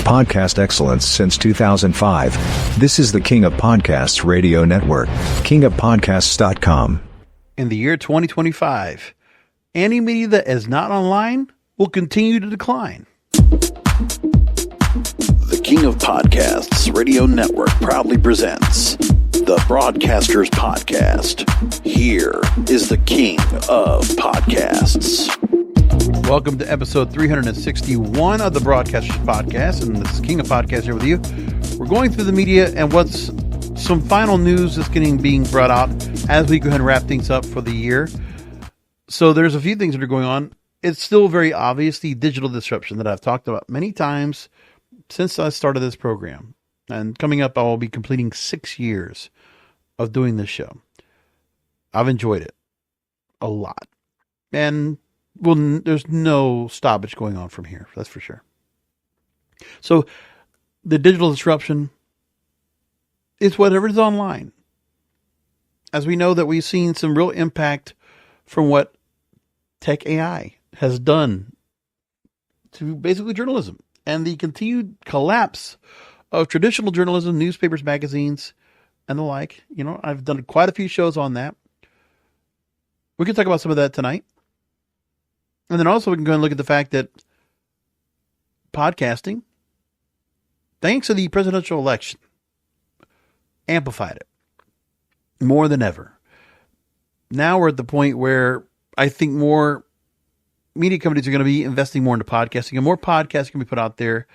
Podcast excellence since 2005. This is the King of Podcasts radio network, kingofpodcasts.com. In the year 2025, any media that is not online will continue to decline. The King of Podcasts radio network proudly presents the Broadcasters Podcast. Here is the King of Podcasts. Welcome to episode 361 of the Broadcasters Podcast, and this is King of Podcasts here with you. We're going through the media and what's some final news that's being brought out as we go ahead and wrap things up for the year. So there's a few things that are going on. It's still very obvious, the digital disruption that I've talked about many times since I started this program. And coming up, I will be completing 6 years of doing this show. I've enjoyed it a lot. And well, there's no stoppage going on from here. That's for sure. So the digital disruption is whatever is online. As we know that we've seen some real impact from what tech AI has done to basically journalism and the continued collapse of traditional journalism, newspapers, magazines, and the like. You know, I've done quite a few shows on that. We can talk about some of that tonight. And then also we can go and look at the fact that podcasting, thanks to the presidential election, amplified it more than ever. Now we're at the point where I think more media companies are going to be investing more into podcasting, and more podcasts can be put out there,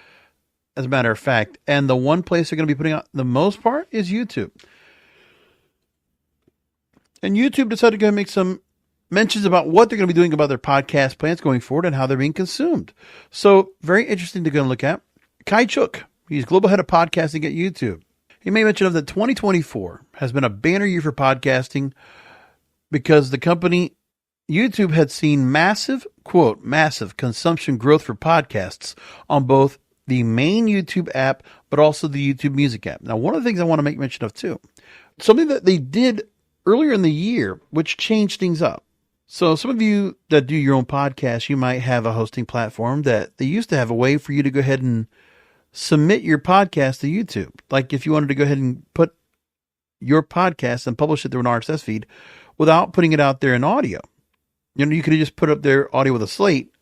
as a matter of fact. And the one place they're going to be putting out the most part is YouTube. And YouTube decided to go and make some mentions about what they're going to be doing about their podcast plans going forward and how they're being consumed. So very interesting to go and look at. Kai Chuk, he's global head of podcasting at YouTube. He made mention of that 2024 has been a banner year for podcasting because the company YouTube had seen massive, quote, massive consumption growth for podcasts on both the main YouTube app, but also the YouTube Music app. Now, one of the things I want to make mention of too, something that they did earlier in the year, which changed things up. So some of you that do your own podcast, you might have a hosting platform that they used to have a way for you to go ahead and submit your podcast to YouTube. Like if you wanted to go ahead and put your podcast and publish it through an RSS feed without putting it out there in audio. You know, you could have just put up their audio with a slate,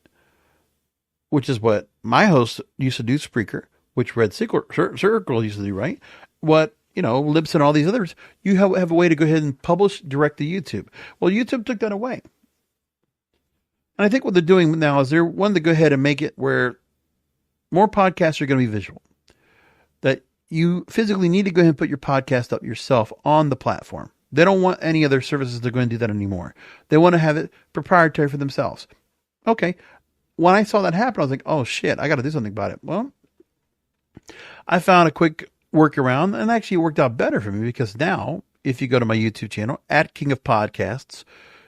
which is what my host used to do, Spreaker, which Red Circle used to do, right? What, you know, Libsyn and all these others, you have a way to go ahead and publish direct to YouTube. Well, YouTube took that away. And I think what they're doing now is they're wanting to go ahead and make it where more podcasts are going to be visual. That you physically need to go ahead and put your podcast up yourself on the platform. They don't want any other services that are going to do that anymore. They want to have it proprietary for themselves. Okay. When I saw that happen, I was like, oh shit, I got to do something about it. Well, I found a quick workaround, and actually it worked out better for me because now, if you go to my YouTube channel at King of Podcasts,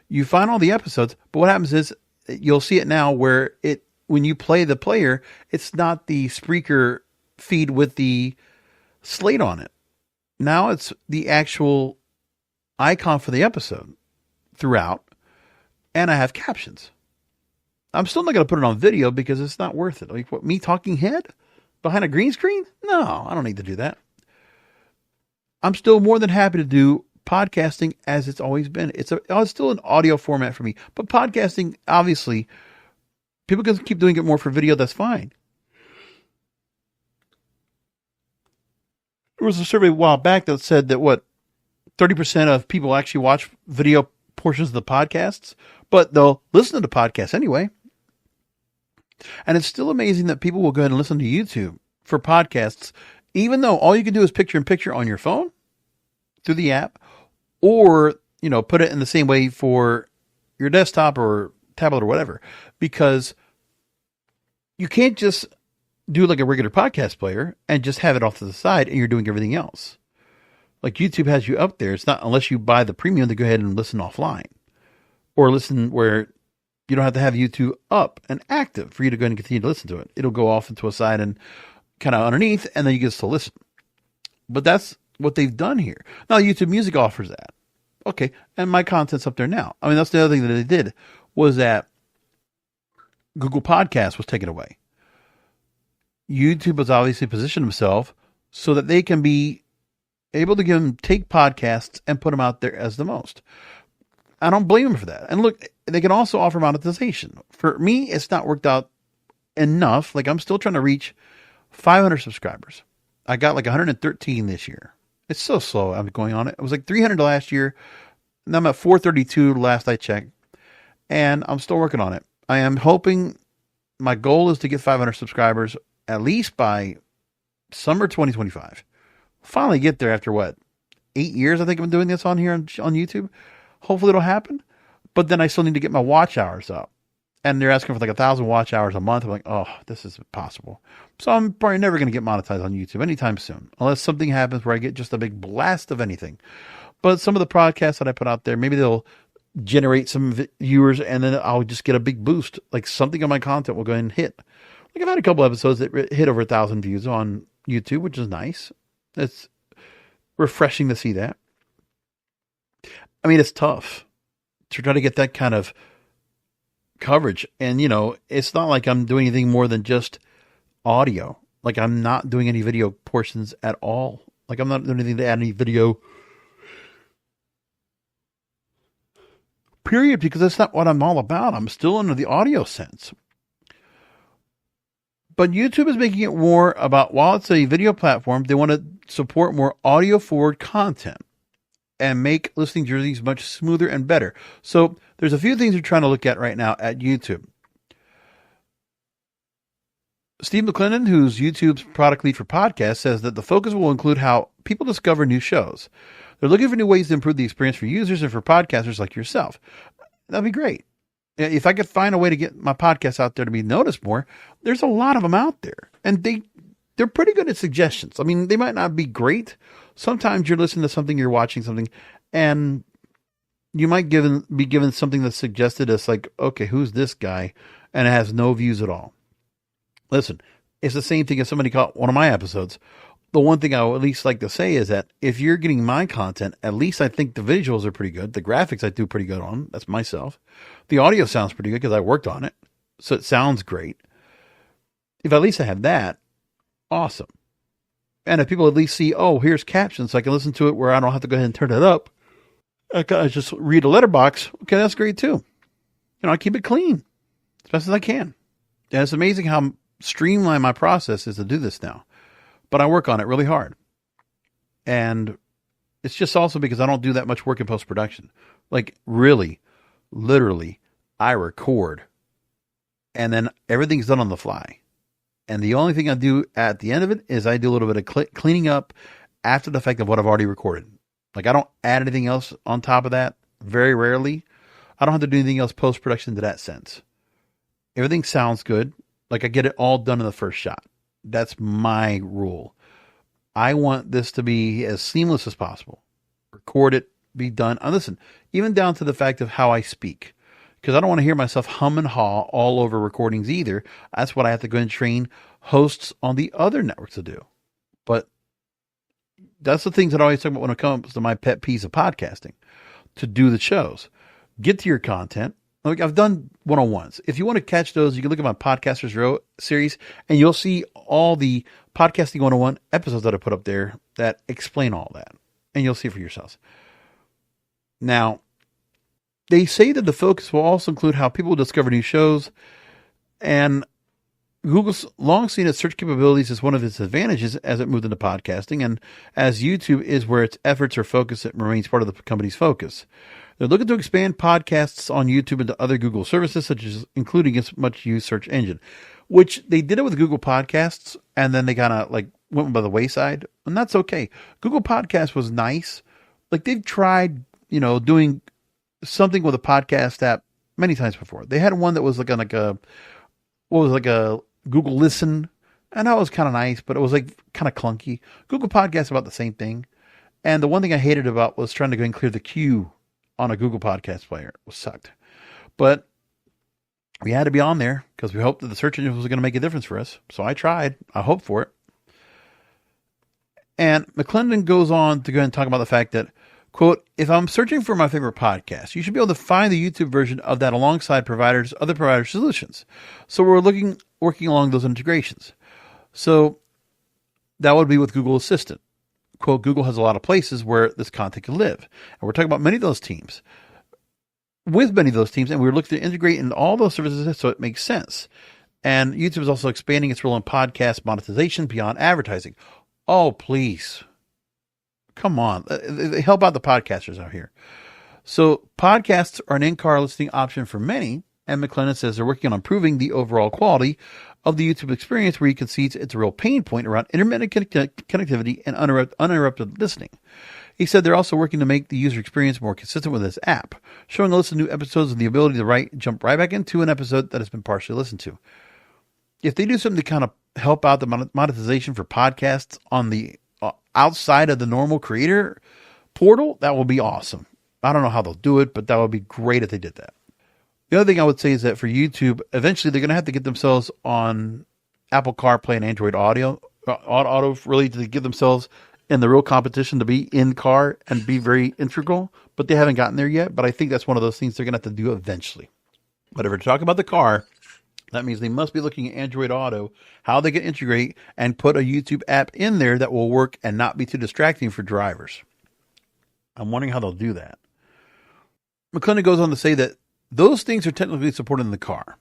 you find all the episodes. But what happens is you'll see it now where when you play the player, it's not the Spreaker feed with the slate on it. Now it's the actual icon for the episode throughout, and I have captions. I'm still not going to put it on video because it's not worth it. Like, what, me talking head behind a green screen? No, I don't need to do that. I'm still more than happy to do podcasting as it's always been. It's still an audio format for me, but podcasting, obviously, people can keep doing it more for video. That's fine. There was a survey a while back that said that 30% of people actually watch video portions of the podcasts, but they'll listen to the podcast anyway. And it's still amazing that people will go ahead and listen to YouTube for podcasts, even though all you can do is picture-in-picture on your phone through the app, or, you know, put it in the same way for your desktop or tablet or whatever, because you can't just do like a regular podcast player and just have it off to the side and you're doing everything else. Like YouTube has you up there. It's not unless you buy the premium to go ahead and listen offline or listen where you don't have to have YouTube up and active for you to go ahead and continue to listen to it. It'll go off into a side and kind of underneath, and then you get to listen. But that's what they've done here. Now, YouTube Music offers that. Okay, and my content's up there now. I mean, that's the other thing that they did was that Google Podcasts was taken away. YouTube has obviously positioned himself so that they can be able to take podcasts and put them out there as the most. I don't blame them for that. And look, they can also offer monetization. For me, it's not worked out enough. Like, I'm still trying to reach 500 subscribers. I got like 113 this year. It's so slow. I'm going on it. It was like 300 last year. And I'm at 432 last I checked. And I'm still working on it. I am hoping, my goal is to get 500 subscribers at least by summer 2025. Finally get there after 8 years I think I've been doing this on here on YouTube. Hopefully it'll happen. But then I still need to get my watch hours up. And they're asking for like 1,000 watch hours a month. I'm like, oh, this is impossible. So I'm probably never going to get monetized on YouTube anytime soon. Unless something happens where I get just a big blast of anything. But some of the podcasts that I put out there, maybe they'll generate some viewers and then I'll just get a big boost. Like something on my content will go ahead and hit. Like I've had a couple episodes that hit over 1,000 views on YouTube, which is nice. It's refreshing to see that. I mean, it's tough to try to get that kind of coverage. And, it's not like I'm doing anything more than just audio. Like I'm not doing any video portions at all. Like I'm not doing anything to add any video. Period. Because that's not what I'm all about. I'm still under the audio sense. But YouTube is making it more about, while it's a video platform, they want to support more audio forward content and make listening journeys much smoother and better. So there's a few things we're trying to look at right now at YouTube. Steve McClendon, who's YouTube's product lead for podcasts, says that the focus will include how people discover new shows. They're looking for new ways to improve the experience for users and for podcasters like yourself. That'd be great. If I could find a way to get my podcast out there to be noticed more, there's a lot of them out there. And they're pretty good at suggestions. I mean, they might not be great. Sometimes you're listening to something, you're watching something, and you might be given something that's suggested as like, okay, who's this guy? And it has no views at all. Listen, it's the same thing as somebody caught one of my episodes. The one thing I would at least like to say is that if you're getting my content, at least I think the visuals are pretty good. The graphics I do pretty good on. That's myself. The audio sounds pretty good because I worked on it. So it sounds great. If at least I have that, awesome. And if people at least see, oh, here's captions, so I can listen to it where I don't have to go ahead and turn it up. I just read a letterbox. Okay, that's great too. I keep it clean as best as I can. And it's amazing how streamlined my process is to do this now. But I work on it really hard. And it's just also because I don't do that much work in post-production. Like really, literally, I record and then everything's done on the fly. And the only thing I do at the end of it is I do a little bit of cleaning up after the fact of what I've already recorded. Like I don't add anything else on top of that. Very rarely. I don't have to do anything else post-production to that sense. Everything sounds good. Like I get it all done in the first shot. That's my rule. I want this to be as seamless as possible. Record it, be done. And listen, even down to the fact of how I speak. Because I don't want to hear myself hum and haw all over recordings either. That's what I have to go and train hosts on the other networks to do. But that's the things that I always talk about when it comes to my pet peeves of podcasting. To do the shows. Get to your content. Like I've done one-on-ones. If you want to catch those, you can look at my Podcasters Row series and you'll see all the Podcasting 101 episodes that I put up there that explain all that. And you'll see for yourselves. Now, they say that the focus will also include how people discover new shows. And Google's long seen its search capabilities as one of its advantages as it moved into podcasting. And as YouTube is where its efforts are focused, it remains part of the company's focus. They're looking to expand podcasts on YouTube into other Google services, such as including its much-used search engine, which they did it with Google Podcasts, and then they kind of like went by the wayside, and that's okay. Google Podcasts was nice. Like they've tried, doing something with a podcast app many times before. They had one that was like a Google Listen, and that was kind of nice, but it was like kind of clunky. Google Podcasts about the same thing, and the one thing I hated about was trying to go and clear the queue on a Google Podcast player. It sucked. But we had to be on there because we hoped that the search engine was going to make a difference for us. So I tried. I hoped for it. And McClendon goes on to go and talk about the fact that, quote, if I'm searching for my favorite podcast, you should be able to find the YouTube version of that alongside other provider solutions. So we're working along those integrations. So that would be with Google Assistant. Quote, Google has a lot of places where this content can live. And we're talking about many of those teams. With many of those teams, and we're looking to integrate into all those services so it makes sense. And YouTube is also expanding its role in podcast monetization beyond advertising. Oh, please. Come on. Help out the podcasters out here. So podcasts are an in-car listening option for many, and McLennan says they're working on improving the overall quality of the YouTube experience, where he concedes it's a real pain point around intermittent connectivity and uninterrupted listening. He said they're also working to make the user experience more consistent with this app, showing a list of new episodes and the ability to jump right back into an episode that has been partially listened to. If they do something to kind of help out the monetization for podcasts on the outside of the normal creator portal, that will be awesome. I don't know how they'll do it, but that would be great if they did that. The other thing I would say is that for YouTube, eventually they're going to have to get themselves on Apple CarPlay and Android Auto really to give themselves in the real competition to be in car and be very integral, but they haven't gotten there yet. But I think that's one of those things they're going to have to do eventually. But if we're talking about the car, that means they must be looking at Android Auto, how they can integrate and put a YouTube app in there that will work and not be too distracting for drivers. I'm wondering how they'll do that. McLennan goes on to say that those things are technically supported in the car.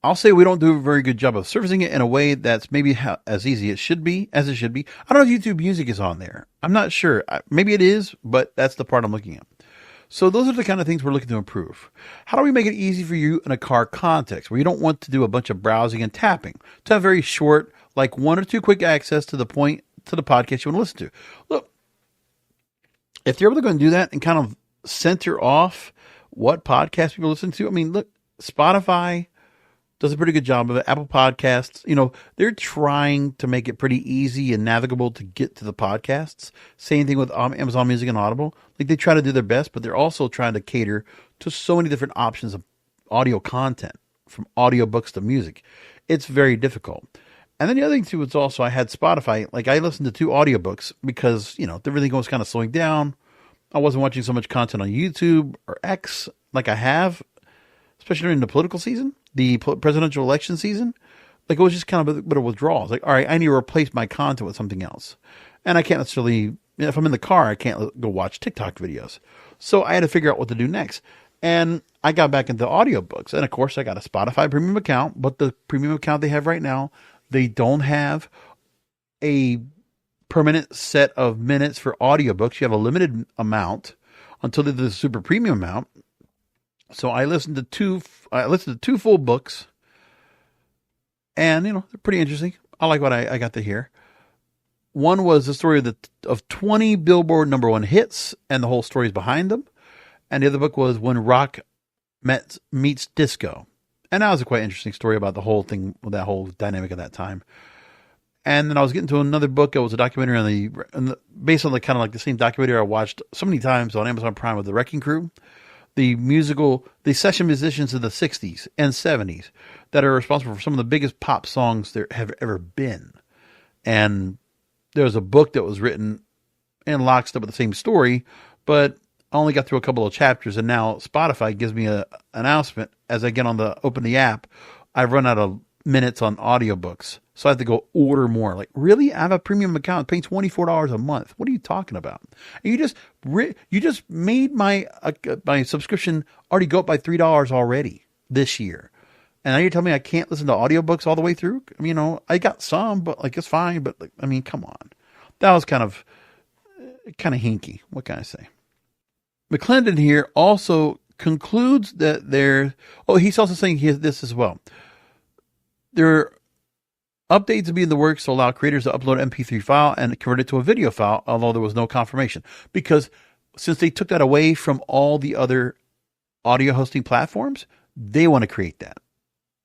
I'll say we don't do a very good job of servicing it in a way that's maybe as easy as it should be. I don't know if YouTube Music is on there. I'm not sure. Maybe it is, but that's the part I'm looking at. So those are the kind of things we're looking to improve. How do we make it easy for you in a car context where you don't want to do a bunch of browsing and tapping, to have very short, like 1 or 2 quick access to the point to the podcast you want to listen to? Look, if you're able to go and do that and kind of center off what podcasts people listen to, I mean, look, Spotify does a pretty good job of it. Apple Podcasts, they're trying to make it pretty easy and navigable to get to the podcasts. Same thing with Amazon Music and Audible. Like, they try to do their best, but they're also trying to cater to so many different options of audio content, from audiobooks to music. It's very difficult. And then the other thing too is also I had Spotify. Like, I listened to 2 audiobooks because, everything was kind of slowing down. I wasn't watching so much content on YouTube or X like I have, especially during the political season, the presidential election season. Like, it was just kind of a bit of withdrawal. It's like, all right, I need to replace my content with something else. And I can't necessarily, if I'm in the car, I can't go watch TikTok videos. So I had to figure out what to do next. And I got back into audiobooks. And of course, I got a Spotify premium account, but the premium account they have right now, they don't have a permanent set of minutes for audiobooks. You have a limited amount until they do the super premium amount. So I listened to 2 full books, and they're pretty interesting. I like what I got to hear. One was the story of 20 Billboard #1 hits and the whole stories behind them. And the other book was When Rock Meets Disco. And that was a quite interesting story about the whole thing, that whole dynamic at that time. And then I was getting to another book. It was a documentary based on the kind of like the same documentary I watched so many times on Amazon Prime with The Wrecking Crew. The session musicians of the 60s and 70s that are responsible for some of the biggest pop songs there have ever been. And there was a book that was written in lockstep with the same story, but I only got through a couple of chapters, and now Spotify gives me an announcement as I open the app. I've run out of minutes on audiobooks, so I have to go order more. Like, really? I have a premium account paying $24 a month. What are you talking about? And you just made my subscription already go up by $3 already this year. And now you're telling me I can't listen to audiobooks all the way through? I got some, but it's fine. But come on. That was kind of hinky. What can I say? McClendon here also concludes that he's also saying this as well. There are updates to be in the works to allow creators to upload an MP3 file and convert it to a video file, although there was no confirmation. Because since they took that away from all the other audio hosting platforms, they want to create that.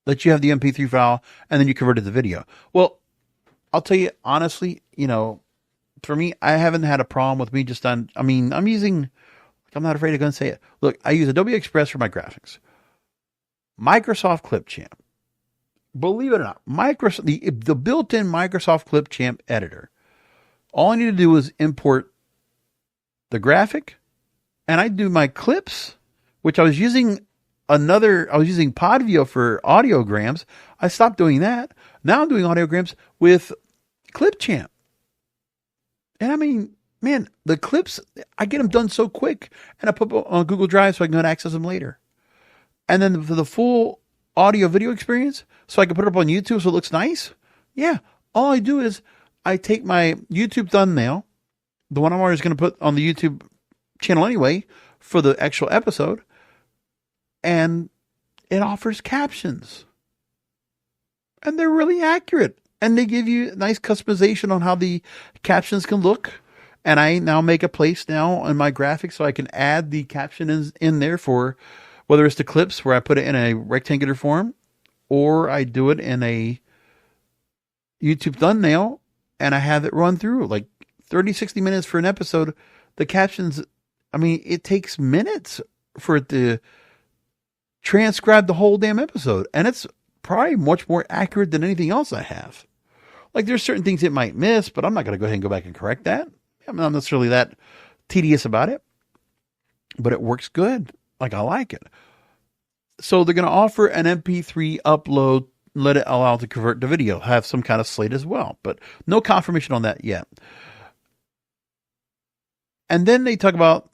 Let you have the MP3 file and then you convert it to video. Well, I'll tell you honestly, for me, I haven't had a problem with me just I'm not afraid to go and say it. Look, I use Adobe Express for my graphics. Microsoft Clipchamp. Believe it or not, Microsoft, the built-in Microsoft Clipchamp editor. All I need to do is import the graphic, and I do my clips, which I was using Podveo for audiograms. I stopped doing that. Now I'm doing audiograms with Clipchamp. And I mean, man, the clips, I get them done so quick, and I put them on Google Drive so I can go and access them later. And then for the full audio video experience, so I can put it up on YouTube so it looks nice. Yeah, all I do is I take my YouTube thumbnail, the one I'm always going to put on the YouTube channel anyway for the actual episode, and it offers captions. And they're really accurate. And they give you nice customization on how the captions can look. And I now make a place now in my graphics so I can add the caption in there for whether it's the clips where I put it in a rectangular form, or I do it in a YouTube thumbnail and I have it run through like 30, 60 minutes for an episode. The captions, I mean, it takes minutes for it to transcribe the whole damn episode. And it's probably much more accurate than anything else I have. Like, there's certain things it might miss, but I'm not going to go ahead and go back and correct that. I'm not necessarily that tedious about it, but it works good. Like, I like it. So they're going to offer an MP3 upload, let it allow it to convert to video, have some kind of slate as well, but no confirmation on that yet. And then they talk about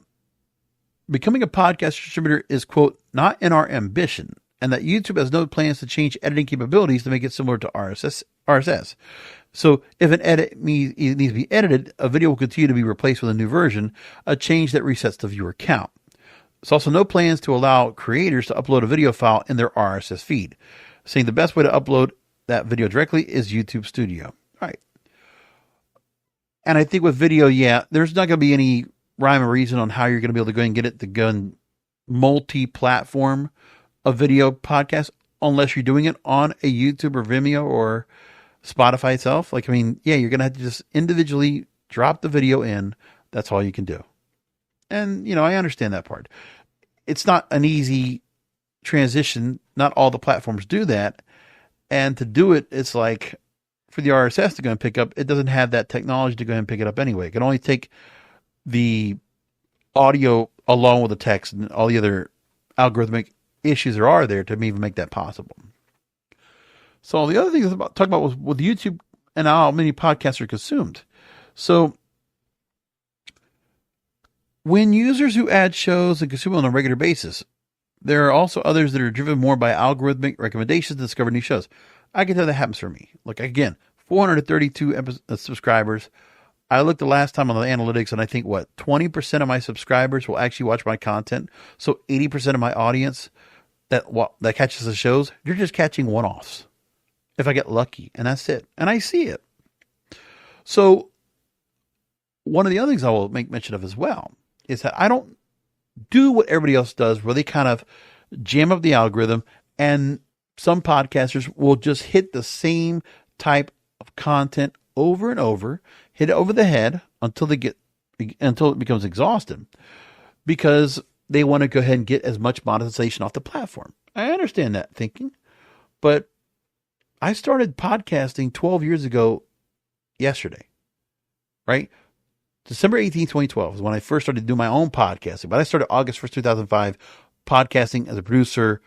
becoming a podcast distributor is, quote, not in our ambition, and that YouTube has no plans to change editing capabilities to make it similar to RSS. So if an edit needs to be edited, a video will continue to be replaced with a new version, a change that resets the viewer count. There's also no plans to allow creators to upload a video file in their RSS feed, saying the best way to upload that video directly is YouTube Studio. All right. And I think with video, yeah, there's not going to be any rhyme or reason on how you're going to be able to go and get it to go and multi-platform a video podcast unless you're doing it on a YouTube or Vimeo or Spotify itself. Like, I mean, yeah, you're going to have to just individually drop the video in. That's all you can do. And, you know, I understand that part. It's not an easy transition. Not all the platforms do that. And to do it, it's like for the RSS to go and pick up, it doesn't have that technology to go and pick it up anyway. It can only take the audio along with the text and all the other algorithmic issues there are there to even make that possible. So the other thing is talk about was with YouTube and how many podcasts are consumed. So when users who add shows and consume on a regular basis, there are also others that are driven more by algorithmic recommendations to discover new shows. I can tell that happens for me. Like, again, 432 subscribers. I looked the last time on the analytics, and I think, 20% of my subscribers will actually watch my content. So 80% of my audience that catches the shows, you're just catching one-offs. If I get lucky, and that's it. And I see it. So one of the other things I will make mention of as well is that I don't do what everybody else does, where they kind of jam up the algorithm, and some podcasters will just hit the same type of content over and over, hit it over the head until it becomes exhausting, because they want to go ahead and get as much monetization off the platform. I understand that thinking, but I started podcasting 12 years ago yesterday, right? December 18th, 2012 is when I first started doing my own podcasting. But I started August 1st, 2005, podcasting as a producer,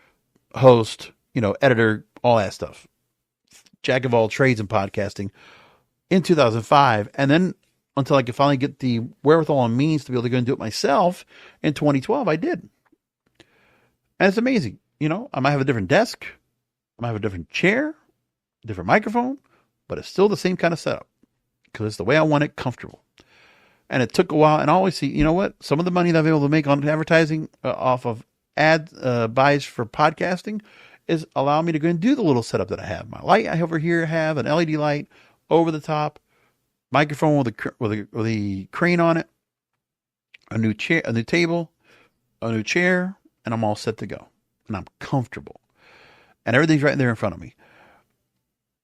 host, editor, all that stuff. Jack of all trades in podcasting in 2005. And then until I could finally get the wherewithal and means to be able to go and do it myself in 2012, I did. And it's amazing. I might have a different desk. I might have a different chair, different microphone, but it's still the same kind of setup because it's the way I want it, comfortable. And it took a while. And I always see, some of the money that I'm able to make on advertising off of ad buys for podcasting is allowing me to go and do the little setup that I have. My light I over here have an LED light over the top, microphone with a crane on it, a new chair, a new table, a new chair, and I'm all set to go. And I'm comfortable. And everything's right there in front of me.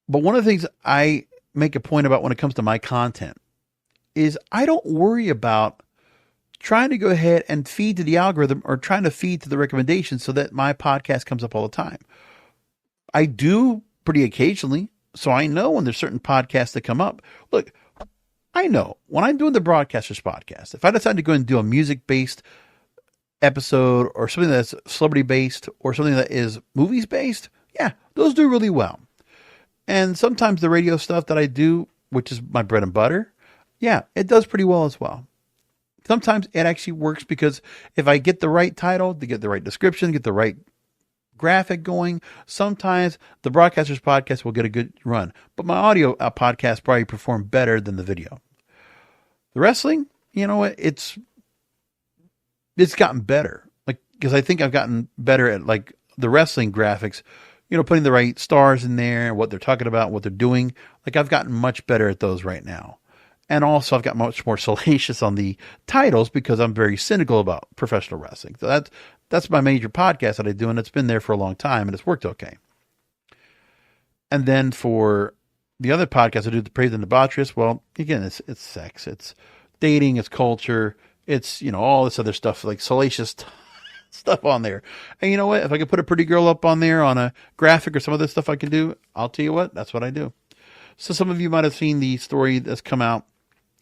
But one of the things I make a point about when it comes to my content is I don't worry about trying to go ahead and feed to the algorithm or trying to feed to the recommendations so that my podcast comes up all the time. I do pretty occasionally, so I know when there's certain podcasts that come up. Look, I know when I'm doing the Broadcasters podcast, if I decide to go and do a music-based episode or something that's celebrity-based or something that is movies-based, yeah, those do really well. And sometimes the radio stuff that I do which is my bread and butter, yeah, it does pretty well as well. Sometimes it actually works because if I get the right title, to get the right description, get the right graphic going, sometimes the Broadcasters Podcast will get a good run. But my audio podcast probably perform better than the video. The wrestling, you know what? It's gotten better. Like, because I think I've gotten better at like the wrestling graphics, putting the right stars in there, what they're talking about, what they're doing. Like, I've gotten much better at those right now. And also I've got much more salacious on the titles because I'm very cynical about professional wrestling. So that's my major podcast that I do, and it's been there for a long time, and it's worked okay. And then for the other podcast I do, The Praise and Debaucherous, well, again, it's sex, it's dating, it's culture, it's, all this other stuff, like salacious stuff on there. And you know what? If I could put a pretty girl up on there on a graphic or some other stuff I can do, I'll tell you what, that's what I do. So some of you might have seen the story that's come out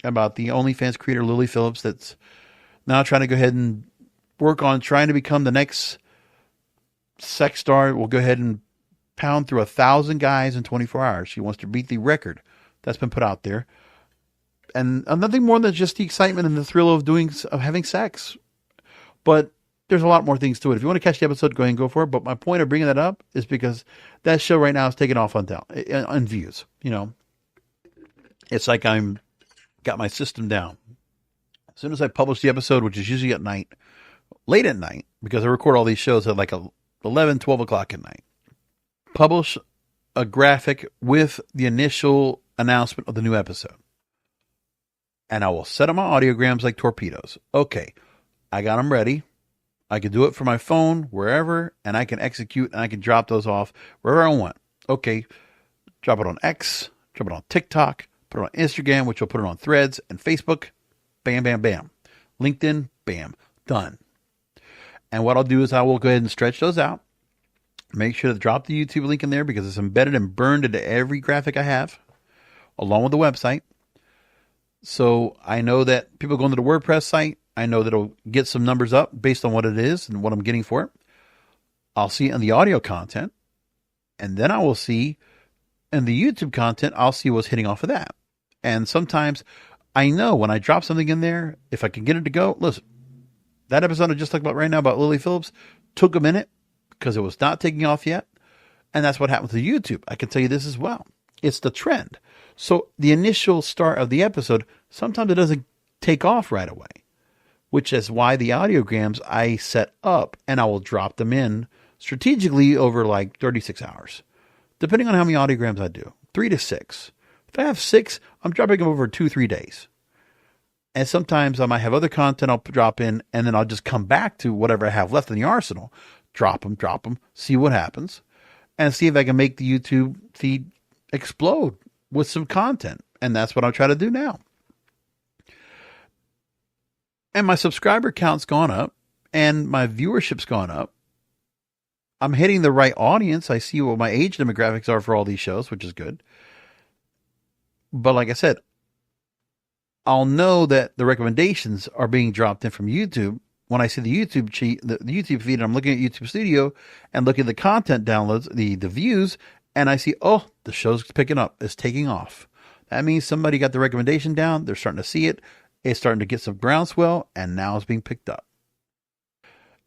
about the OnlyFans creator Lily Phillips that's now trying to go ahead and work on trying to become the next sex star. Will go ahead and pound through 1,000 guys in 24 hours. She wants to beat the record that's been put out there. And nothing more than just the excitement and the thrill of having sex. But there's a lot more things to it. If you want to catch the episode, go ahead and go for it. But my point of bringing that up is because that show right now is taking off on views. It's like I'm got my system down. As soon as I publish the episode, which is usually at night, late at night, because I record all these shows at like 11, 12 o'clock at night, publish a graphic with the initial announcement of the new episode. And I will set up my audiograms like torpedoes. Okay, I got them ready. I can do it from my phone, wherever, and I can execute, and I can drop those off wherever I want. Okay, drop it on X, drop it on TikTok, put it on Instagram, which will put it on Threads and Facebook. Bam, bam, bam. LinkedIn, bam, done. And what I'll do is I will go ahead and stretch those out. Make sure to drop the YouTube link in there because it's embedded and burned into every graphic I have, along with the website. So I know that people go into the WordPress site. I know that it'll get some numbers up based on what it is and what I'm getting for it. I'll see it in the audio content. And then I will see in the YouTube content, I'll see what's hitting off of that. And sometimes I know when I drop something in there, if I can get it to go, listen, that episode I just talked about right now about Lily Phillips took a minute because it was not taking off yet. And that's what happened to YouTube. I can tell you this as well. It's the trend. So the initial start of the episode, sometimes it doesn't take off right away, which is why the audiograms I set up and I will drop them in strategically over like 36 hours, depending on how many audiograms I do, 3 to 6. If I have 6, I'm dropping them over 2-3 days. And sometimes I might have other content I'll drop in, and then I'll just come back to whatever I have left in the arsenal, drop them, see what happens, and see if I can make the YouTube feed explode with some content. And that's what I'll try to do now. And my subscriber count's gone up, and my viewership's gone up. I'm hitting the right audience. I see what my age demographics are for all these shows, which is good. But like I said, I'll know that the recommendations are being dropped in from YouTube when I see the YouTube the YouTube feed. And I'm looking at YouTube Studio and looking at the content downloads, the views, and I see, oh, the show's picking up. It's taking off. That means somebody got the recommendation down. They're starting to see it. It's starting to get some groundswell, and now it's being picked up.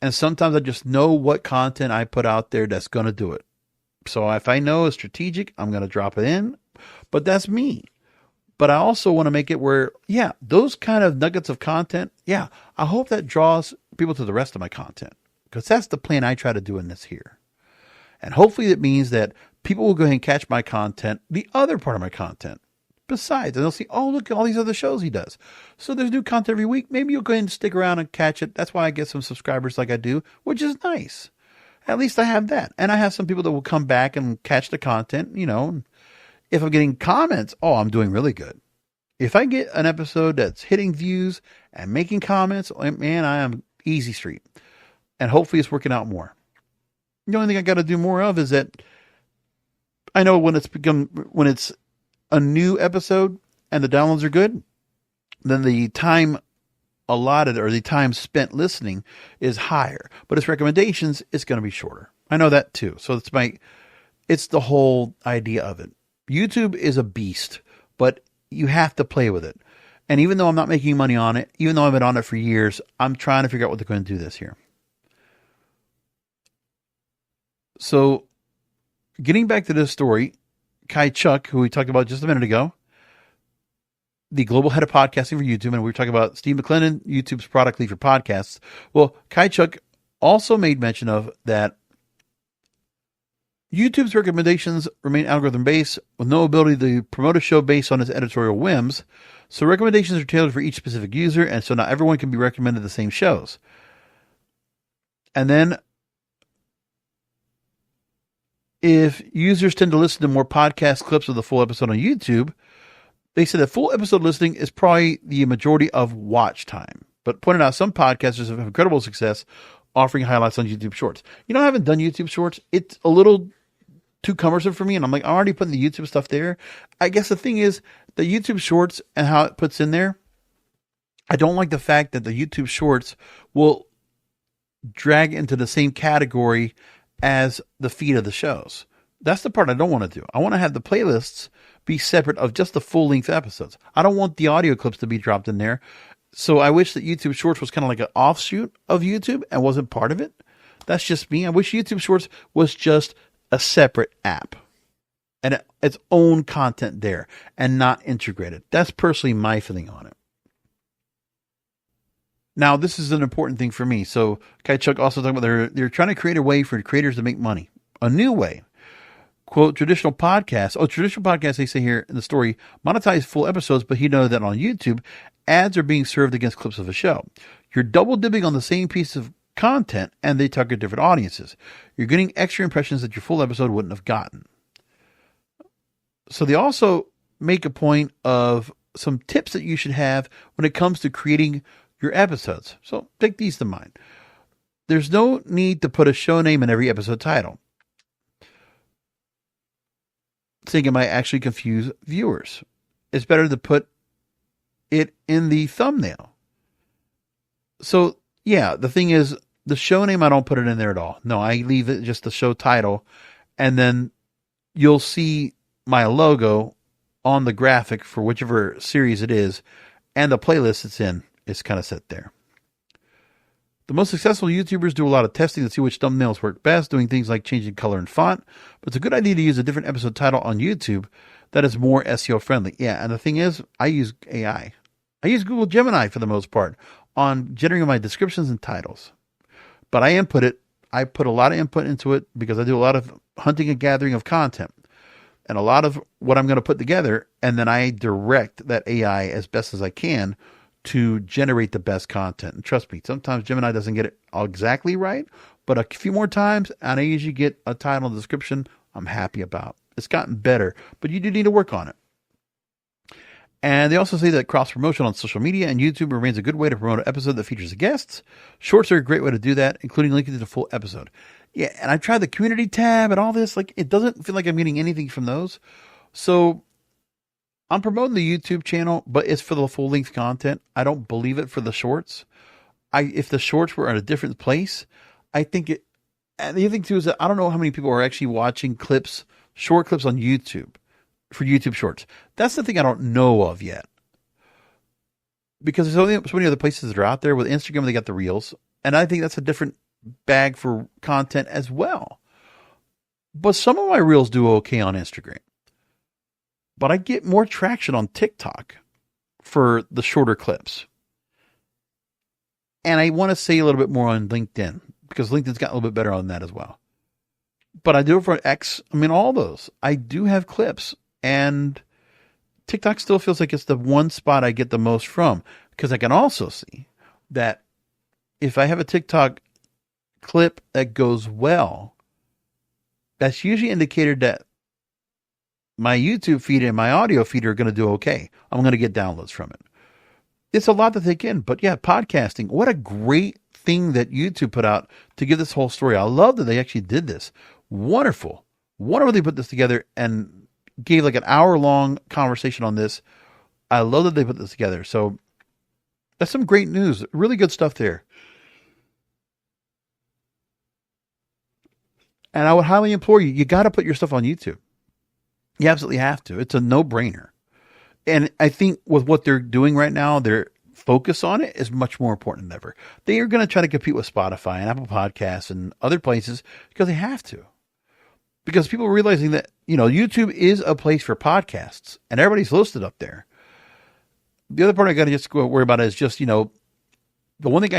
And sometimes I just know what content I put out there that's going to do it. So if I know it's strategic, I'm going to drop it in. But that's me. But I also want to make it where, yeah, those kind of nuggets of content, yeah, I hope that draws people to the rest of my content. Because that's the plan I try to do in this here. And hopefully it means that people will go ahead and catch my content, the other part of my content. Besides, and they'll see, oh, look at all these other shows he does. So there's new content every week. Maybe you'll go ahead and stick around and catch it. That's why I get some subscribers like I do, which is nice. At least I have that. And I have some people that will come back and catch the content, If I'm getting comments, oh, I'm doing really good. If I get an episode that's hitting views and making comments, man, I am easy street. And hopefully it's working out more. The only thing I got to do more of is that I know when it's a new episode and the downloads are good, then the time allotted or the time spent listening is higher. But its recommendations, it's going to be shorter. I know that too. So it's the whole idea of it. YouTube is a beast, but you have to play with it. And even though I'm not making money on it, even though I've been on it for years, I'm trying to figure out what they're going to do this year. So getting back to this story, Kai Chuck, who we talked about just a minute ago, the global head of podcasting for YouTube, and we were talking about Steve McLennan, YouTube's product lead for podcasts. Well, Kai Chuck also made mention of that YouTube's recommendations remain algorithm-based with no ability to promote a show based on its editorial whims. So recommendations are tailored for each specific user, and so not everyone can be recommended the same shows. And then if users tend to listen to more podcast clips of the full episode on YouTube, they said that full episode listening is probably the majority of watch time, but pointed out some podcasters have incredible success offering highlights on YouTube Shorts. You know, I haven't done YouTube Shorts. It's a little too cumbersome for me, and I'm like, I'm already putting the YouTube stuff there. I guess the thing is, the YouTube Shorts and how it puts in there, I don't like the fact that the YouTube Shorts will drag into the same category as the feed of the shows. That's the part I don't want to do. I want to have the playlists be separate of just the full-length episodes. I don't want the audio clips to be dropped in there. So I wish that YouTube Shorts was kind of like an offshoot of YouTube and wasn't part of it. That's just me. I wish YouTube Shorts was just a separate app and its own content there and not integrated. That's personally my feeling on it. Now, this is an important thing for me. So Kai Chuck also talking about they're trying to create a way for creators to make money. A new way. Quote, traditional podcasts, they say here in the story, monetize full episodes, but you know that on YouTube, ads are being served against clips of a show. You're double dipping on the same piece of content, and they target different audiences. You're getting extra impressions that your full episode wouldn't have gotten. So they also make a point of some tips that you should have when it comes to creating your episodes. So take these to mind. There's no need to put a show name in every episode title. Think it might actually confuse viewers. It's better to put it in the thumbnail. So yeah, the thing is, the show name, I don't put it in there at all. No, I leave it just the show title, and then you'll see my logo on the graphic for whichever series it is, and the playlist it's in is kind of set there. The most successful YouTubers do a lot of testing to see which thumbnails work best, doing things like changing color and font. But it's a good idea to use a different episode title on YouTube that is more SEO friendly. Yeah, and the thing is, I use AI. I use Google Gemini for the most part on generating my descriptions and titles. But I input it. I put a lot of input into it because I do a lot of hunting and gathering of content and a lot of what I'm going to put together. And then I direct that AI as best as I can to generate the best content. And trust me, sometimes Gemini doesn't get it exactly right, but a few more times, and I usually get a title and description I'm happy about. It's gotten better, but you do need to work on it. And they also say that cross-promotion on social media and YouTube remains a good way to promote an episode that features guests. Shorts are a great way to do that, including linking to the full episode. Yeah, and I've tried the community tab and all this. Like, it doesn't feel like I'm getting anything from those. So I'm promoting the YouTube channel, but it's for the full-length content. I don't believe it for the shorts. If the shorts were at a different place, I think it. And the other thing too is that I don't know how many people are actually watching clips, short clips on YouTube for YouTube Shorts. That's the thing I don't know of yet, because there's only so many other places that are out there. With Instagram, they got the Reels, and I think that's a different bag for content as well. But some of my Reels do okay on Instagram. But I get more traction on TikTok for the shorter clips. And I want to say a little bit more on LinkedIn, because LinkedIn's gotten a little bit better on that as well. But I do it for X. I mean, all those. I do have clips. And TikTok still feels like it's the one spot I get the most from. Because I can also see that if I have a TikTok clip that goes well, that's usually indicated that my YouTube feed and my audio feed are going to do okay. I'm going to get downloads from it. It's a lot to take in. But yeah, podcasting, what a great thing that YouTube put out to give this whole story. I love that they actually did this. Wonderful. Wonderful they put this together and gave like an hour-long conversation on this. I love that they put this together. So that's some great news. Really good stuff there. And I would highly implore you, you got to put your stuff on YouTube. You absolutely have to. It's a no-brainer. And I think with what they're doing right now, their focus on it is much more important than ever. They are going to try to compete with Spotify and Apple Podcasts and other places because they have to. Because people are realizing that, YouTube is a place for podcasts and everybody's listed up there. The other part I got to just worry about is just, the one thing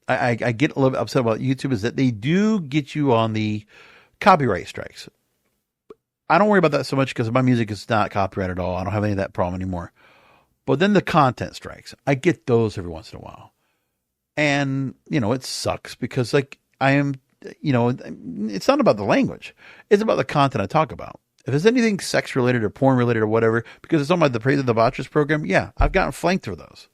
I get a little bit upset about YouTube is that they do get you on the copyright strikes. I don't worry about that so much because my music is not copyrighted at all. I don't have any of that problem anymore. But then the content strikes, I get those every once in a while. And, it sucks because I am, it's not about the language. It's about the content I talk about. If it's anything sex related or porn related or whatever, because it's on the Praise of the Debauchers program, yeah, I've gotten flanked for those.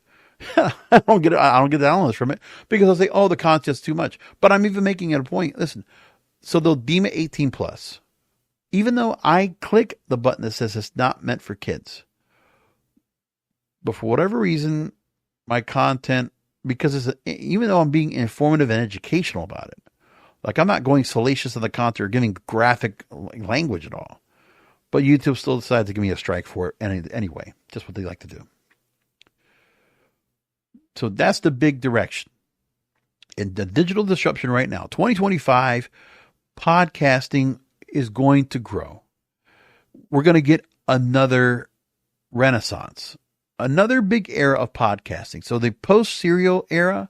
I don't get downloads from it because I'll say, oh, the content's too much. But I'm even making it a point. Listen, so they'll deem it 18 plus. Even though I click the button that says it's not meant for kids. But for whatever reason, my content, because even though I'm being informative and educational about it, I'm not going salacious in the content or giving graphic language at all. But YouTube still decides to give me a strike for it anyway. Just what they like to do. So that's the big direction. In the digital disruption right now, 2025, podcasting is going to grow. We're going to get another renaissance. Another big era of podcasting. So the post-serial era,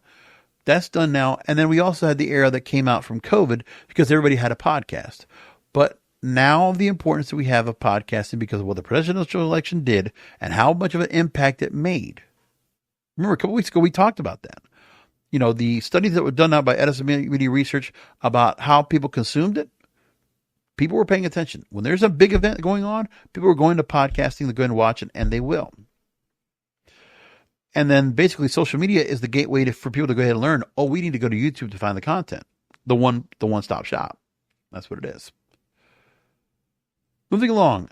that's done now. And then we also had the era that came out from COVID because everybody had a podcast. But now the importance that we have of podcasting because of what the presidential election did and how much of an impact it made. Remember, a couple weeks ago, we talked about that. The studies that were done out by Edison Media Research about how people consumed it, people were paying attention. When there's a big event going on, people are going to podcasting, they're going to watch it, and they will. And then basically social media is the gateway for people to go ahead and learn, oh, we need to go to YouTube to find the content. The one-stop shop. That's what it is. Moving along.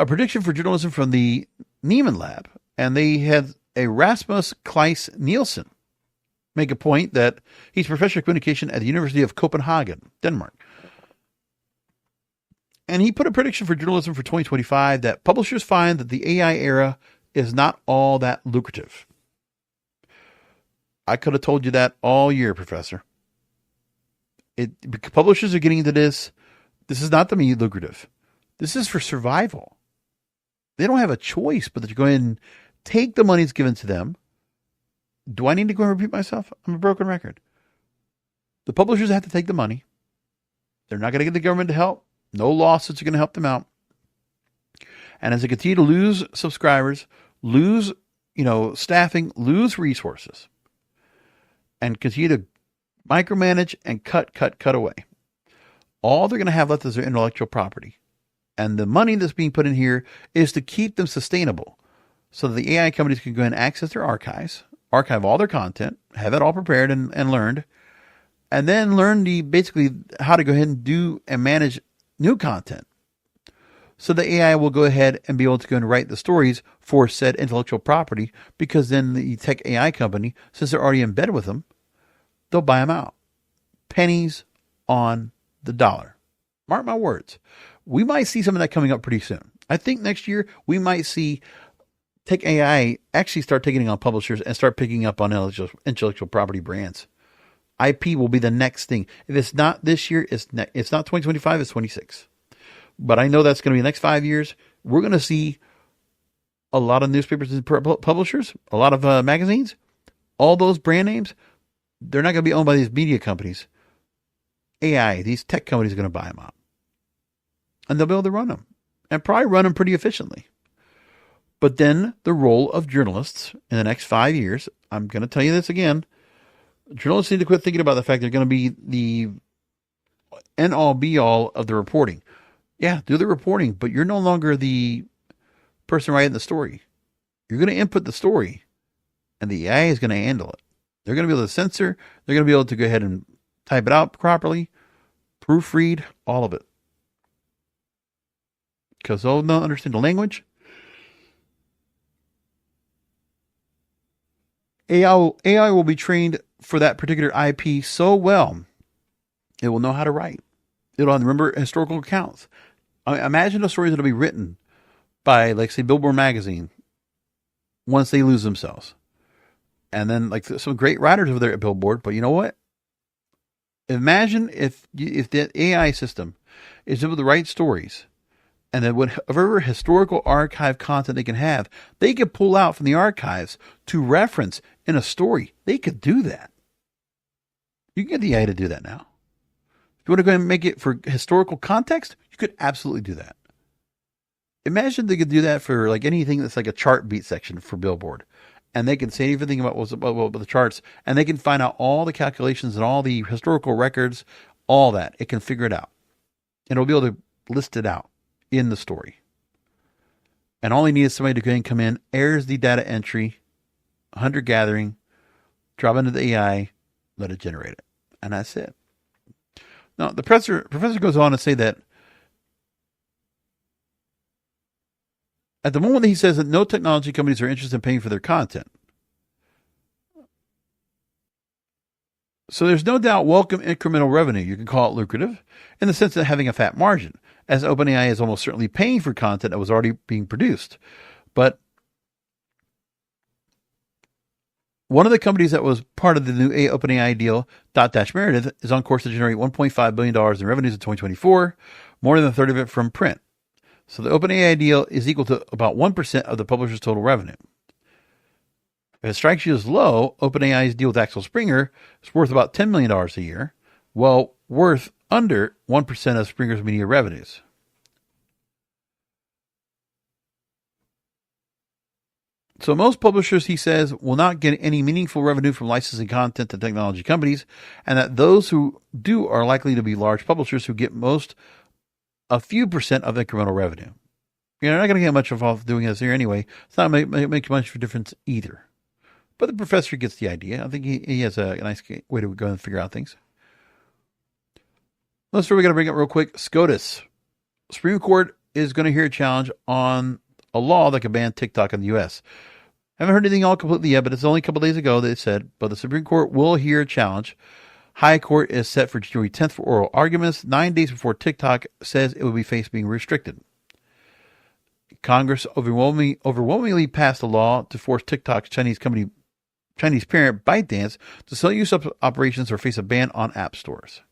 A prediction for journalism from the Nieman Lab. And they had a Rasmus Kleis Nielsen make a point that he's professor of communication at the University of Copenhagen, Denmark. And he put a prediction for journalism for 2025 that publishers find that the AI era is not all that lucrative. I could have told you that all year, Professor. Publishers are getting into this. This is not to be lucrative. This is for survival. They don't have a choice but to go ahead and take the money that's given to them. Do I need to go and repeat myself? I'm a broken record. The publishers have to take the money. They're not going to get the government to help. No lawsuits are going to help them out. And as they continue to lose subscribers, lose, staffing, lose resources, and continue to micromanage and cut away, all they're going to have left is their intellectual property. And the money that's being put in here is to keep them sustainable so that the AI companies can go and access their archives, archive all their content, have it all prepared and learned, and then learn basically how to go ahead and do and manage new content. So the AI will go ahead and be able to go and write the stories for said intellectual property because then the tech AI company, since they're already embedded with them, they'll buy them out. Pennies on the dollar. Mark my words. We might see some of that coming up pretty soon. I think next year we might see tech AI actually start taking on publishers and start picking up on intellectual property brands. IP will be the next thing. If it's not this year, it's not 2025, it's 26. But I know that's going to be the next 5 years. We're going to see a lot of newspapers and publishers, a lot of magazines, all those brand names. They're not going to be owned by these media companies. AI, these tech companies are going to buy them out. And they'll be able to run them. And probably run them pretty efficiently. But then the role of journalists in the next 5 years, I'm going to tell you this again. Journalists need to quit thinking about the fact they're going to be the end-all, be-all of the reporting. Yeah, do the reporting, but you're no longer the person writing the story. You're going to input the story, and the AI is going to handle it. They're going to be able to censor. They're going to be able to go ahead and type it out properly, proofread, all of it. Because they'll not understand the language. AI will be trained for that particular IP so well, it will know how to write. It'll remember historical accounts. I mean, imagine the stories that will be written by, like, say, Billboard magazine once they lose themselves. And then, like, some great writers over there at Billboard. But you know what? Imagine if the AI system is able to write stories, and then whatever historical archive content they can have, they could pull out from the archives to reference in a story. They could do that. You can get the AI to do that now. If you want to go and make it for historical context, you could absolutely do that. Imagine they could do that for like anything that's like a chart beat section for Billboard. And they can say everything about the charts, and they can find out all the calculations and all the historical records, all that. It can figure it out. And it'll be able to list it out in the story. And all they need is somebody to go and come in, airs the data entry, hunter gathering, drop into the AI, let it generate it. And that's it. Now, the professor goes on to say that at the moment, he says that no technology companies are interested in paying for their content. So there's no doubt welcome incremental revenue. You can call it lucrative in the sense of having a fat margin, as OpenAI is almost certainly paying for content that was already being produced. But one of the companies that was part of the new OpenAI deal, Dotdash Meredith, is on course to generate $1.5 billion in revenues in 2024, more than a third of it from print. So the OpenAI deal is equal to about 1% of the publisher's total revenue. If it strikes you as low, OpenAI's deal with Axel Springer is worth about $10 million a year, while worth under 1% of Springer's media revenues. So most publishers, he says, will not get any meaningful revenue from licensing content to technology companies, and that those who do are likely to be large publishers who get a few percent of incremental revenue. You're not going to get much off doing this here anyway. It's not make much of a difference either. But the professor gets the idea. I think he has a nice way to go and figure out things. Let's we got to bring up real quick. SCOTUS. Supreme Court is going to hear a challenge on a law that could ban TikTok in the U.S. Haven't heard anything all completely yet, but it's only a couple days ago they said, but the Supreme Court will hear a challenge. High Court is set for January 10th for oral arguments, 9 days before TikTok says it will be faced being restricted. Congress overwhelmingly passed a law to force TikTok's Chinese parent ByteDance to sell use operations or face a ban on app stores.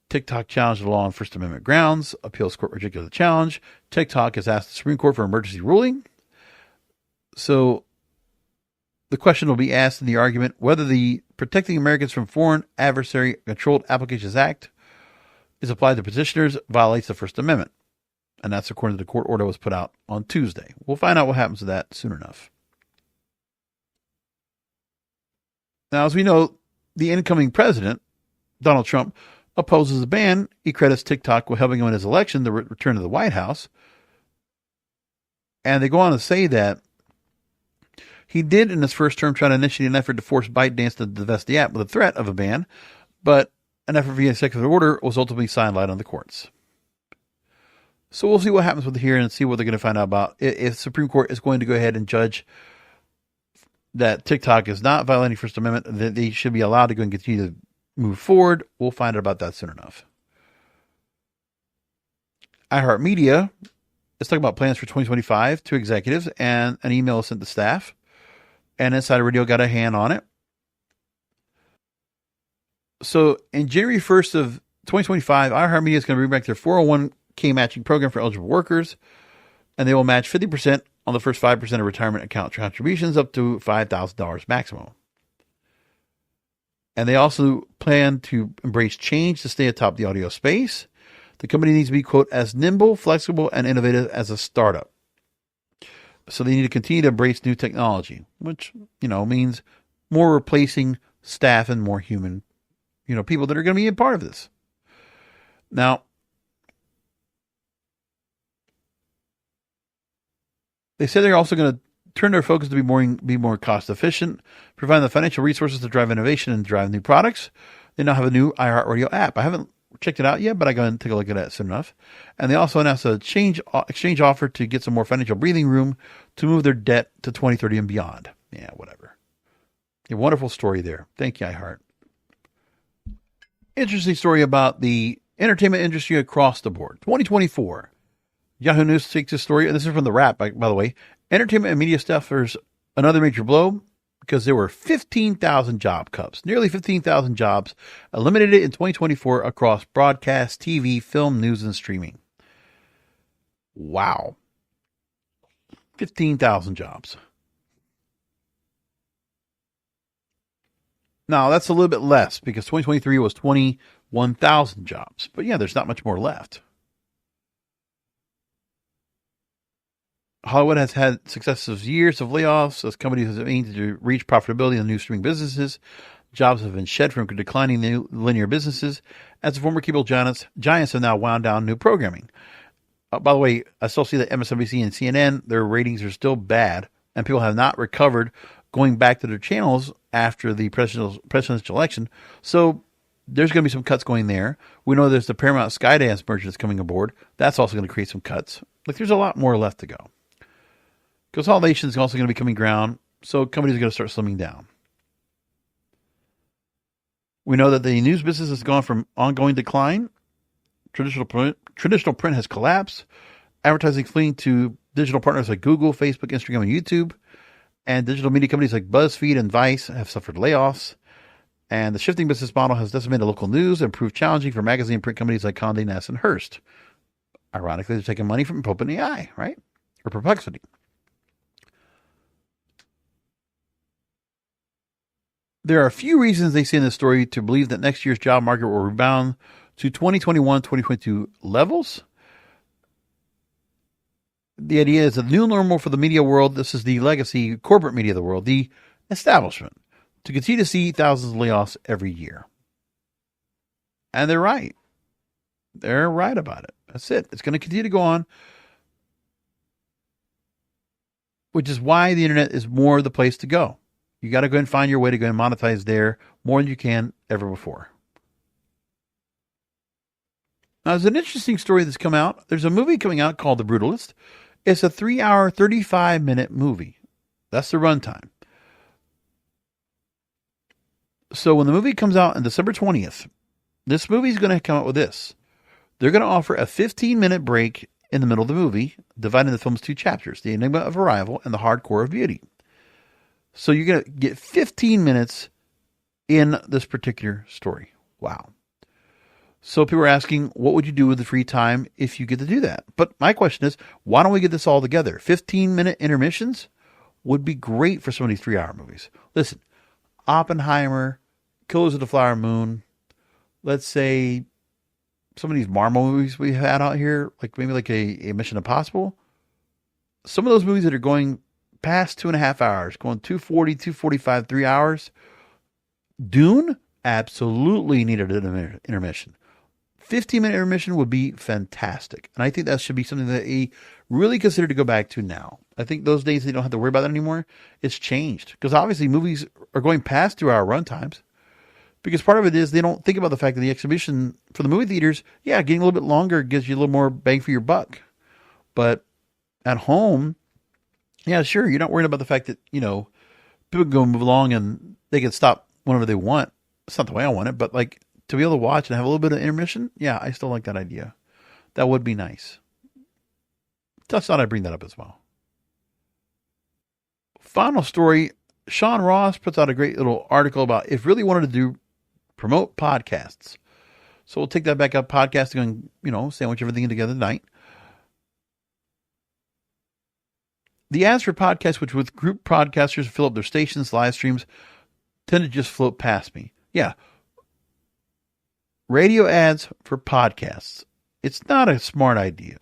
TikTok challenged the law on First Amendment grounds. Appeals court rejected the challenge. TikTok has asked the Supreme Court for emergency ruling. So the question will be asked in the argument whether the Protecting Americans from Foreign Adversary Controlled Applications Act is applied to petitioners violates the First Amendment. And that's according to the court order that was put out on Tuesday. We'll find out what happens to that soon enough. Now, as we know, the incoming president, Donald Trump, opposes the ban. He credits TikTok with helping him in his election to return to the White House. And they go on to say that he did, in his first term, try to initiate an effort to force ByteDance to divest the app with a threat of a ban, but an effort via executive order was ultimately sidelined on the courts. So we'll see what happens with it here and see what they're going to find out about. If the Supreme Court is going to go ahead and judge that TikTok is not violating First Amendment, that they should be allowed to go and continue to move forward, we'll find out about that soon enough. iHeartMedia is talking about plans for 2025 to executives, and an email is sent to staff. And Insider Radio got a hand on it. So in January 1st of 2025, iHeartMedia is going to bring back their 401k matching program for eligible workers. And they will match 50% on the first 5% of retirement account contributions up to $5,000 maximum. And they also plan to embrace change to stay atop the audio space. The company needs to be, quote, as nimble, flexible, and innovative as a startup. So they need to continue to embrace new technology, which, means more replacing staff and more human, people that are going to be a part of this. Now, they say they're also going to turn their focus to be more cost efficient, provide the financial resources to drive innovation and drive new products. They now have a new iHeartRadio app. I haven't checked it out yet, but I go and take a look at it soon enough. And they also announced a exchange offer to get some more financial breathing room to move their debt to 2030 and beyond. Yeah, whatever. A wonderful story there. Thank you, iHeart. Interesting story about the entertainment industry across the board. 2024. Yahoo News takes this story, and this is from The Wrap, by the way. Entertainment and media staffers another major blow because there were 15,000 job cuts, nearly 15,000 jobs eliminated in 2024 across broadcast, TV, film, news, and streaming. Wow. 15,000 jobs. Now, that's a little bit less because 2023 was 21,000 jobs. But yeah, there's not much more left. Hollywood has had successive years of layoffs as companies have aimed to reach profitability in new streaming businesses. Jobs have been shed from declining new linear businesses as the former cable giants have now wound down new programming. By the way, I still see that MSNBC and CNN, their ratings are still bad, and people have not recovered going back to their channels after the presidential election. So there's going to be some cuts going there. We know there's the Paramount Skydance merger that's coming aboard. That's also going to create some cuts. Like there's a lot more left to go. Consolidation is also going to be coming ground, so companies are going to start slimming down. We know that the news business has gone from ongoing decline. Traditional print has collapsed. Advertising fleeing to digital partners like Google, Facebook, Instagram, and YouTube. And digital media companies like BuzzFeed and Vice have suffered layoffs. And the shifting business model has decimated local news and proved challenging for magazine and print companies like Condé Nast and Hearst. Ironically, they're taking money from OpenAI, right? Or Perplexity. There are a few reasons they say in this story to believe that next year's job market will rebound to 2021-2022 levels. The idea is the new normal for the media world. This is the legacy corporate media of the world, the establishment, to continue to see thousands of layoffs every year. And they're right. They're right about it. That's it. It's going to continue to go on, which is why the internet is more the place to go. You got to go and find your way to go and monetize there more than you can ever before. Now, there's an interesting story that's come out. There's a movie coming out called The Brutalist. It's a 3-hour, 35-minute movie. That's the runtime. So when the movie comes out on December 20th, this movie is going to come out with this. They're going to offer a 15-minute break in the middle of the movie, dividing the film's 2 chapters, The Enigma of Arrival and The Hardcore of Beauty. So you're going to get 15 minutes in this particular story. Wow. So people are asking, what would you do with the free time if you get to do that? But my question is, why don't we get this all together? 15-minute intermissions would be great for some of these 3-hour movies. Listen, Oppenheimer, Killers of the Flower Moon, let's say some of these Marvel movies we had out here, like maybe like a Mission Impossible. Some of those movies that are going past 2.5 hours, going 240, 245, 3 hours. Dune absolutely needed an intermission. 15-minute intermission would be fantastic. And I think that should be something that they really consider to go back to now. I think those days they don't have to worry about that anymore. It's changed. Because obviously movies are going past 2-hour runtimes. Because part of it is they don't think about the fact that the exhibition for the movie theaters, getting a little bit longer gives you a little more bang for your buck. But at home, sure, you're not worried about the fact that, people can go move along and they can stop whenever they want. It's not the way I want it, but like to be able to watch and have a little bit of intermission, I still like that idea. That would be nice. Just thought I'd bring that up as well. Final story, Sean Ross puts out a great little article about if really wanted to promote podcasts. So we'll take that back up, podcasting and, sandwich everything together tonight. The ads for podcasts, which with group podcasters fill up their stations, live streams, tend to just float past me. Yeah. Radio ads for podcasts. It's not a smart idea.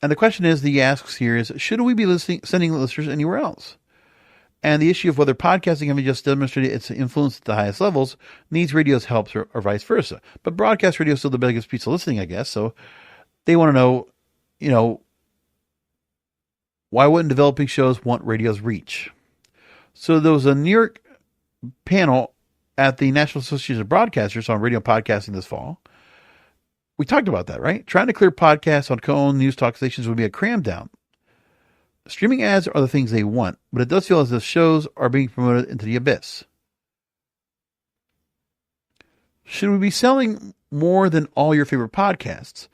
And the question is, the asks here is, should we be sending listeners anywhere else? And the issue of whether podcasting, having just demonstrated its influence at the highest levels, needs radio's help or vice versa. But broadcast radio is still the biggest piece of listening, I guess. So they want to know, why wouldn't developing shows want radio's reach? So there was a New York panel at the National Association of Broadcasters on radio podcasting this fall. We talked about that, right? Trying to clear podcasts on co-owned news talk stations would be a cram down. Streaming ads are the things they want, but it does feel as if shows are being promoted into the abyss. Should we be selling more than all your favorite podcasts?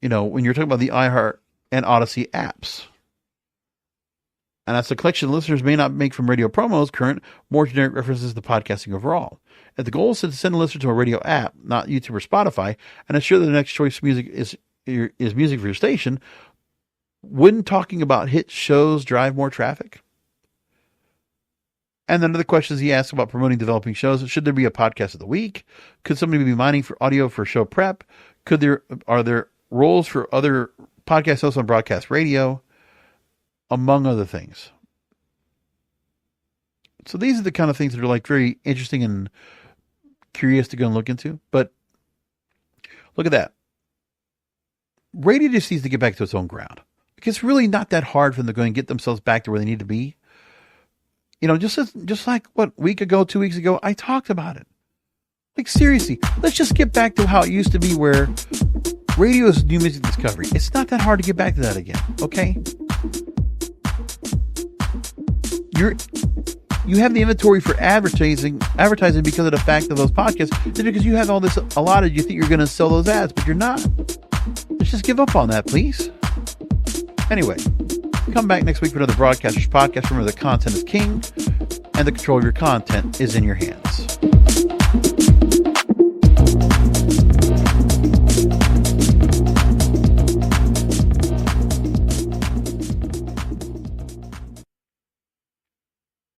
When you're talking about the iHeart and Odyssey apps. And that's a collection listeners may not make from radio promos, current, more generic references to podcasting overall. If the goal is to send a listener to a radio app, not YouTube or Spotify, and ensure that the next choice music is music for your station, wouldn't talking about hit shows drive more traffic? And then other questions he asked about promoting developing shows. Should there be a podcast of the week? Could somebody be mining for audio for show prep? Are there roles for other podcast hosts on broadcast radio? Among other things. So these are the kind of things that are like very interesting and curious to go and look into. But look at that. Radio just needs to get back to its own ground. Like, it's really not that hard for them to go and get themselves back to where they need to be. Just like a week ago, 2 weeks ago, I talked about it. Like, seriously, let's just get back to how it used to be, where radio is new music discovery. It's not that hard to get back to that again. Okay. You have the inventory for advertising because of the fact of those podcasts. It's because you have all this allotted. You think you're going to sell those ads, but you're not. Let's just give up on that, please. Anyway, come back next week for another Broadcasters Podcast. Remember, the content is king, and the control of your content is in your hands.